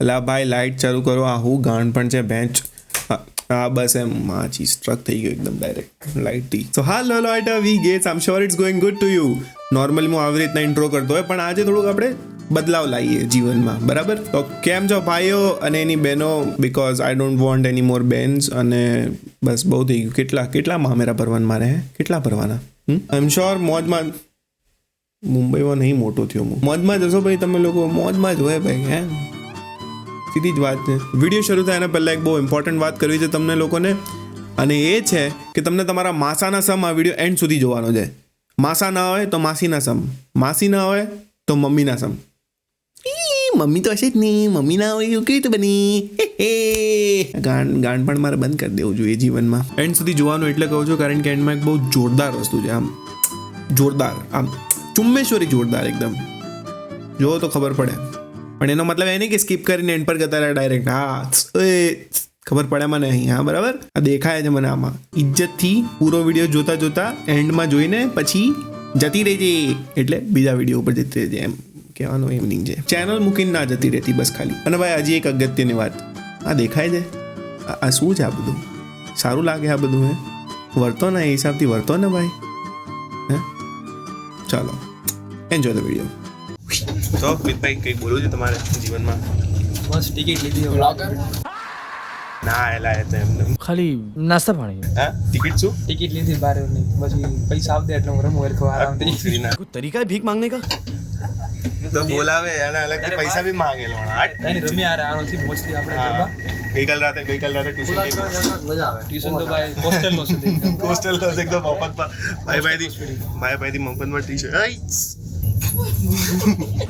લા ભાઈ લાઇટ ચાલુ કરો. આ હું ગાણ પણ છે બેન્ચ. હા બસ એમ માચી સ્ટ્રક થઈ ગયો એકદમ ડાયરેક્ટ લાઇટથી. સો હાલો લોઇટા we gets. I am sure it's going good to you. Normally હું આવી રીતના ઇન્ટ્રો કરતો હોય, પણ આજે થોડુંક આપણે બદલાવ લાવીએ જીવનમાં, બરાબર? તો કેમ છો ભાઈઓ અને એની બહેનો? બિકોઝ આઈ ડોન્ટ વોન્ટ એની મોર બેન્સ. અને બસ બહુ થઈ ગયું. કેટલા મામેરા ભરવાના મારે? કેટલા ભરવાના? આઈ એમ શ્યોર મોજમાં મુંબઈમાં નહીં મોટો થયો હું. મોજમાં જશો ભાઈ તમે લોકો, મોજમાં જ હોય ભાઈ. હે સીધી જ વાત છે. વિડીયો શરૂ થાય એના પહેલાં એક બહુ ઇમ્પોર્ટન્ટ વાત કરવી છે તમને લોકોને, અને એ છે કે તમને તમારા માસાના સમ આ વિડીયો એન્ડ સુધી જોવાનો છે. માસા ના હોય તો માસીના સમ, માસી ના હોય તો મમ્મીના સમ. મમ્મી તો હશે જ નહીં, મમ્મી ના હોય એવું કેવી રીતે બની? ગાંડ પણ મારે બંધ કરી દેવું જોઈએ જીવનમાં. એન્ડ સુધી જોવાનું એટલે કહું છું કારણ કે એન્ડમાં એક બહુ જોરદાર વસ્તુ છે. આમ જોરદાર, આમ ચુમ્મેશ્વરી જોરદાર એકદમ. જો તો ખબર પડે. પણ એનો મતલબ એ નહીં કે સ્કીપ કરીને એન્ડ પર જતા રહ્યા ડાયરેક્ટ. હા ખબર પડે મને અહીં. હા બરાબર, આ દેખાય છે મને આમાં. ઇજ્જતથી પૂરો વિડીયો જોતા જોતા એન્ડમાં જોઈને પછી જતી રહેજે, એટલે બીજા વિડીયો ઉપર જતી રહેજે, એમ કહેવાનું એમનિંગ છે. ચેનલ મૂકીને ના જતી રહેતી બસ ખાલી. અને ભાઈ હજી એક અગત્યની વાત, આ દેખાય છે આ શું છે? આ બધું સારું લાગે? આ બધું હે વર્તો ને એ હિસાબથી વર્તો ને ભાઈ. હે ચાલો એન્જોય ધ વિડીયો. તો મિતભાઈ કંઈક બોલવું છે તમારે જીવનમાં? બસ ટિકિટ લીધી બ્લોગર ના એલા એ તો એમને ખાલી નાસ્તા પાણી. હા ટિકિટ શું? ટિકિટ લીધી બાર ની, પછી પૈસા આપ દે એટલે હું રમું એટલે આરામથી. કોઈ તરીકા ભીખ માંગને કા તો બોલાવે અને અલગથી પૈસા બી માંગેલો. એની રમી આરે આનોથી મોસ્ટલી આપણે કરવા. ગઈકાલ રાતે ટ્યુશન મજા આવે. ટ્યુશન તો ભાઈ હોસ્ટેલનો છે, હોસ્ટેલ તો એકદમ મફતમાં ભાઈ ભાઈથી મફતમાં ટ્યુશન.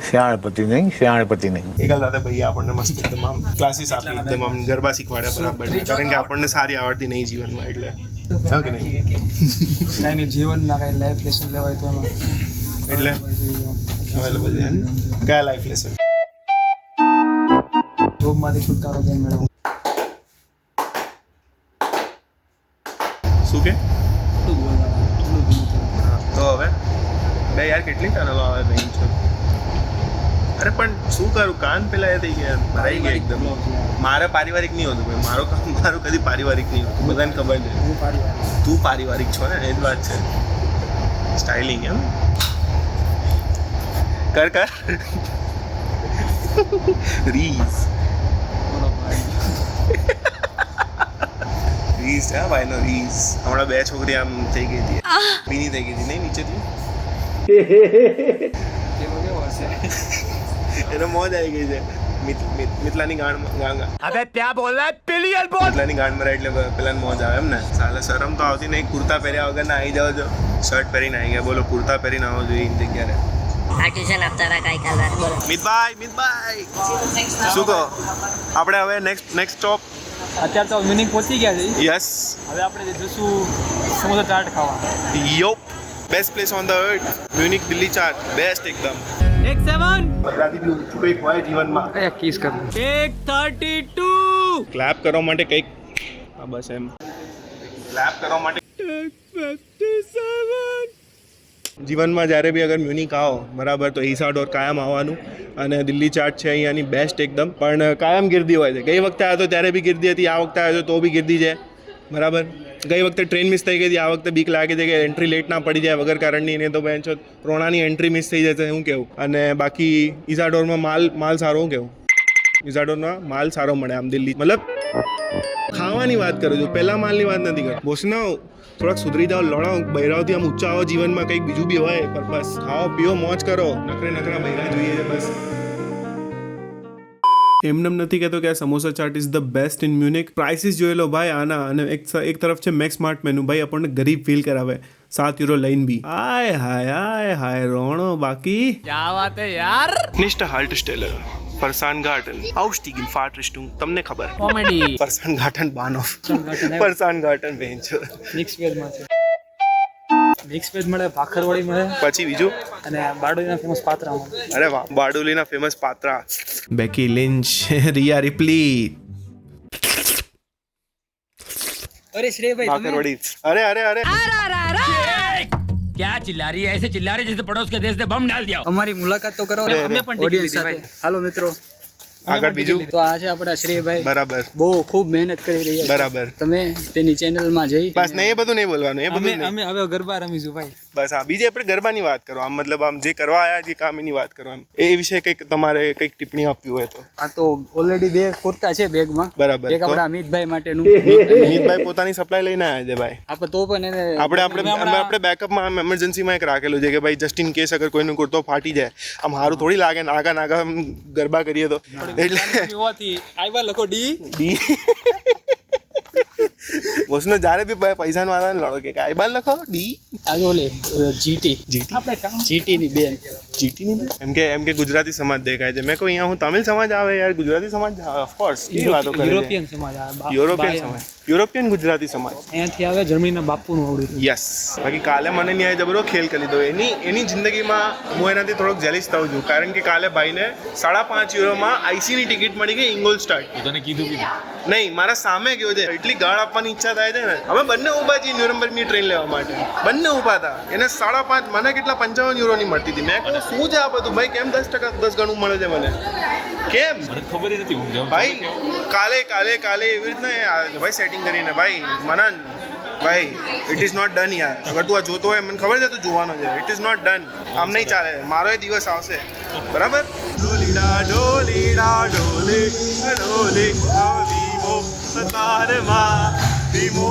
શિયાળપતિ નહીં. ગઈકાલ રાતે ભાઈ આપણને મસ્ત એકદમ આમ ક્લાસીસ આપી, એકદમ આમ ગરબા શીખવાડ્યા બરાબર, કારણ કે આપણને સારી આવડતી નહીં જીવનમાં, એટલે હા કે નહીં? નહીં જીવનના કાંઈ લાઈફ લેસન લેવાય તો એમાં એટલે અવેલેબલ છે. કયા લાઈફ લેસન? જોબમાંથી છુટકારો કેમ મેળવવો? શું કે? તો હવે બે યાર કેટલી ચેનલો આવે નહીં છે. અરે પણ શું કરું, કાન પેલા એ થઈ ગયા, ભરાઈ ગયા એકદમ. મારે પારિવારિક નહીં હોતું ભાઈ, મારું કદી પારિવારિક નહીં હોતું, બધાને ખબર છે. તું પારિવારિક છો ને, એ જ વાત છે. સ્ટાઇલિંગ એમ કર રીઝ હા ભાઈ નો રીઝ. હમણાં બે છોકરી આમ થઈ ગઈ હતી, ભીની થઈ ગઈ હતી નહીં નીચેથી. એનો મોજ આવી ગઈ છે. મિથલાની ગાંડ અબે क्या बोल रहा है पिलियन बोल. મિથલાની ગાંડ મરા એટલે પેલાને મોજ આવે એમ ને. સાલે શરમ તો આવતી નહીં, કુર્તા પહેર્યા વગર ના આવી જાવ છો. શર્ટ પહેરીને આવી ગયા, બોલો કુર્તા પહેરીને આવો જોઈએ એની જગ્યાએ. આ ટ્યુશન આપતા હતા કાઈ કાલ રાત. બોલો મિતભાઈ શું કહો? આપણે હવે નેક્સ્ટ સ્ટોપ. અત્યારે તો મિનિંગ પહોંચી ગયા છે. યસ, હવે આપણે જઈશું સમોસા ચાટ ખાવા. Yup, best place on the earth, Munich Delhi chaat, best એકદમ. 1-7 બધાથી બી ઊંચું કંઈક હોય જીવનમાં. એ કિસ કર. 132 ક્લેપ કરવા માટે કંઈક બસ એમ ક્લેપ કરવા માટે. જીવનમાં જ્યારે બી અગર મ્યુનિક આવો બરાબર તો ઈસા ડોર કાયમ આવવાનું. અને દિલ્હી ચાટ છે અહીંયાની બેસ્ટ એકદમ, પણ કાયમ ગીર્દી હોય છે. ગઈ વખતે આવ્યો તો ત્યારે બી ગીર્દી હતી, આ વખતે આવ્યો તો બી ગીર્દી છે બરાબર. ગઈ વખતે ટ્રેન મિસ થઈ ગઈ હતી, આ વખતે બીક લાગે છે કે એન્ટ્રી લેટ ના પડી જાય વગર કારણની, ને તો બેન છો રોણાની એન્ટ્રી મિસ થઈ જશે હું કેવું. અને બાકી ઈઝાડોરમાં માલ સારો હું કેવું, ઈઝાડોરમાં માલ સારો મળે આમ દિલ્હી. મતલબ ખાવાની વાત કરું છું, પહેલા માલની વાત નથી કરતો. બોસના થોડાક સુધરી જાઓ, લડો, બૈરાવથી આમ ઊંચા આવો જીવનમાં, કંઈક બીજું બી હોય પર્પસ. ખાઓ પીઓ મોજ કરો, નકરા બૈરા જોઈએ છે બસ. એમને નથી કહેતો કે આ samosa chaat is the best in Munich. Prices જોઈ લો ભાઈ આના. અને એક તરફ છે મેક્સ સ્માર્ટ મેનુ, ભાઈ આપણને ગરીબ ફીલ કરાવે. 7 યુરો લઈને બી આય હાય રોણો. બાકી ક્યા વાત હે યાર. નિષ્ઠ હાલ્ટ સ્ટેલર ફરસાન ગાર્ટન આઉસ્ટિગિન ફાર્ટ્રિસ્ટું. તમને ખબર કોમેડી ફરસાન ગાર્ટન બાનો ફરસાન ગાર્ટન બેન્ચ મિક્સ વેજમાં છે. મિક્સ વેજ મળે, ભાખરવાળી મળે, પછી બીજું અને બારડોલીના ફેમસ પાત્રા મળે. અરે વાહ, બારડોલીના ફેમસ પાત્રા, બેકી લિંચ, રિયા રિપ્લી, અરે શ્રેયભાઈ ભાખરવાડી. અરે क्या चिल्ला रही है? ऐसे चिल्ला रही है जैसे पड़ोस के देश ने बम डाल दिया हो। અમારી મુલાકાત તો કરો અમે પણ ઓડિયન્સ સાથે હાલો મિત્રો આગળ બીજું તો આ છે આપણા શ્રેયભાઈ બરાબર બહુ ખૂબ મહેનત કરી રહ્યા છે બરાબર તમે તેની ચેનલમાં જઈ બસ નહીં એ બધું નહીં બોલવાનું એ બધું નહીં. અમે હવે ગરબા રમીશું ભાઈ બસ હા બીજે આપણે ગરબાની વાત કરો આમ મતલબ આમ જે કરવા આયા જે કામ એની વાત કરો એમ એ વિશે કંઈક તમારે કંઈક ટિપ્પણી આપવી હોય તો આ તો ઓલરેડી બે કુર્તા છે બેગમાં બરાબર એક તો આપણા અમિતભાઈ માટેનું વિનીતભાઈ પોતાની સપ્લાય લઈને આવ્યા છે ભાઈ આપણે તો પણ એને આપણે બેકઅપમાં એમરજન્સીમાં એક રાખેલું છે કે ભાઈ જસ્ટ ઇન કેસ અગર કોઈનો કુર્તો ફાટી જાય આમ સારું થોડી લાગે નાગા આમ ગરબા કરીએ તો એટલે હોવાથી આવ્યા લખો ડી વસનો જ્યારે બી પૈસાનો આધાર લડો કે કાયબાલ લખો ડી આજે ઓલે જીટી જીટી ની બેન જીટીની એમ કે ગુજરાતી સમાજ દેખાય છે મેં કહું અહીંયા હું તમિલ સમાજ આવે યાર ગુજરાતી સમાજ ઓફકોર્સ એ વાતો કરે યુરોપિયન સમાજ આ યુરોપિયન ગુજરાતી સમાજ અહીંયાથી આવે જર્મનીના બાપુનું આવડ્યું યસ બાકી કાલે મને ન્યાય જબરો ખેલ કરી લીધો એની જિંદગીમાં હું એનાથી થોડોક જેલિસ થઉં છું કારણ કે કાલે ભાઈને 5.5 યુરોમાં આઈસીની ટિકિટ મળી ગઈ ઇંગોલસ્ટાડ तूने कीधु भी નહીં મારા સામે ગયો છે એટલી ગાળ આપવાની ઈચ્છા થાય છે ને અમે બંને ઊભા છીએ ન્યુરમ્બર્ગની ટ્રેન લેવા માટે બંને ઊભા હતા એને 5.5 મને કેટલા 55 યુરોની મળતી હતી મેં કહ્યું શું છે આ બધું ભાઈ કેમ 10 ગણું મળે છે મને કેમ खबर ही नहीं थी ભાઈ કાલે એવી રીતના ભાઈ સેટિંગ કરીને ભાઈ મનન ભાઈ ઇટ ઇઝ નોટ ડન યાર અગર તું આ જોતો હોય મને ખબર છે તું જોવાનો છે ઇટ ઇઝ નોટ ડન આમ નહીં ચાલે મારો એ દિવસ આવશે બરાબર ડોલીડા ડોલીડા ડોલે ડોલે ધીમો તારમાં ધીમો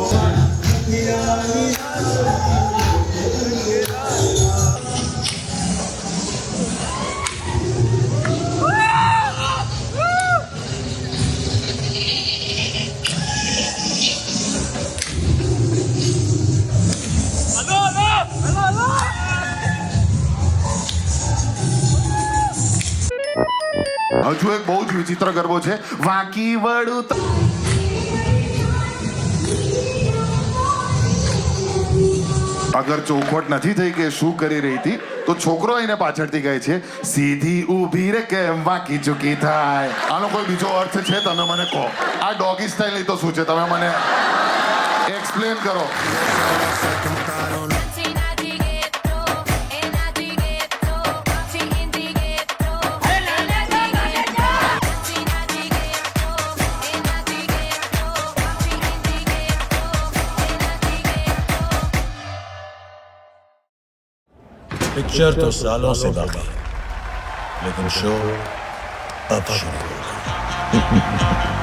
હજુ એક બહુ જ વિચિત્ર ગરબો છે વાકી વડું અગર ચોખવટ નથી થઈ કે શું કરી રહી હતી તો છોકરો એને પાછળથી કહે છે સીધી ઊભી રે કેમ વાકી ચૂકી થાય આનો કોઈ બીજો અર્થ છે તમે મને કહો આ ડોગી સ્ટાઇલ નહીં તો શું છે તમે મને એક્સપ્લેન કરો पिक्चर तो सालों से बाकी है लेकिन शो अब शुरू होगा